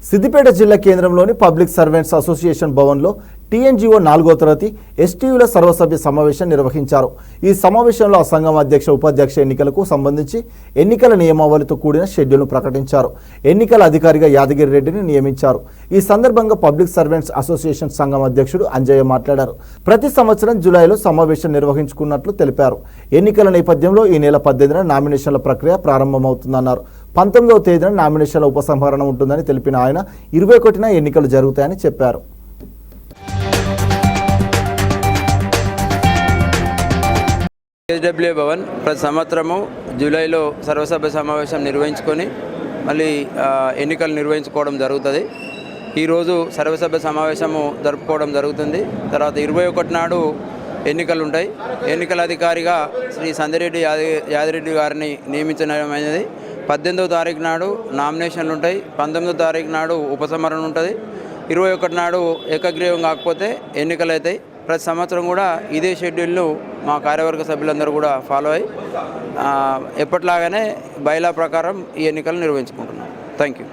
సిద్దిపేట జిల్లా కేంద్రంలోని public servants association భవన్లో టీఎన్జీఓ 4వ తరగతి ఎస్టీయూల సర్వసభ్య సమావేశం నిర్వహించారు. ఈ సమావేశంలో ఆ సంఘం అధ్యక్ష ఉపాధ్యక్ష ఎన్నికలకు సంబంధించి ఎన్నికల నియమావళితో కూడిన షెడ్యూల్ను ప్రకటించారు. ఎన్నికల అధికారిగా యాదగిరి రెడ్డిని నియమించారు. ఈ సందర్భంగా పబ్లిక్ సర్వెంట్స్ అసోసియేషన్ సంఘం అధ్యక్షుడు అంజయ్య మాట్లాడారు. ప్రతి సంవత్సరం జూలైలో సమావేశం నిర్వహించుకున్నట్లు తెలిపారు. ఎన్నికల నేపథ్యంలో ఈ నెల 18న నామినేషన్ల ప్రక్రియ ప్రారంభమవుతుందన్నారు. 19వ తేదీన నామినేషన్ల ఉపసంహరణ ఉంటుందని తెలిపిన ఆయన 21న ఎన్నికలు జరుగుతాయని చెప్పారు. ఎస్డబ్ల్యూ భవన్ ప్రతి సంవత్సరము జూలైలో సర్వసభ్య సమావేశం నిర్వహించుకొని మళ్ళీ ఎన్నికలు నిర్వహించుకోవడం జరుగుతుంది. ఈరోజు సర్వసభ్య సమావేశము జరుపుకోవడం జరుగుతుంది. తర్వాత 21 నాడు ఎన్నికలు ఉంటాయి. ఎన్నికల అధికారిగా శ్రీ సందిరెడ్డి యాదిరెడ్డి గారిని నియమించడం అనేది 18వ తారీఖు నాడు నామినేషన్లు ఉంటాయి. 19వ తారీఖు నాడు ఉపసంహరణ ఉంటుంది. 21 నాడు ఏకగ్రీవం కాకపోతే ఎన్నికలు అవుతాయి. ప్రతి సంవత్సరం కూడా ఇదే షెడ్యూల్ను మా కార్యవర్గ సభ్యులందరూ కూడా ఫాలో అయ్యి ఎప్పటిలాగానే బైలా ప్రకారం ఈ ఎన్నికలు నిర్వహించుకుంటున్నాం. Thank you.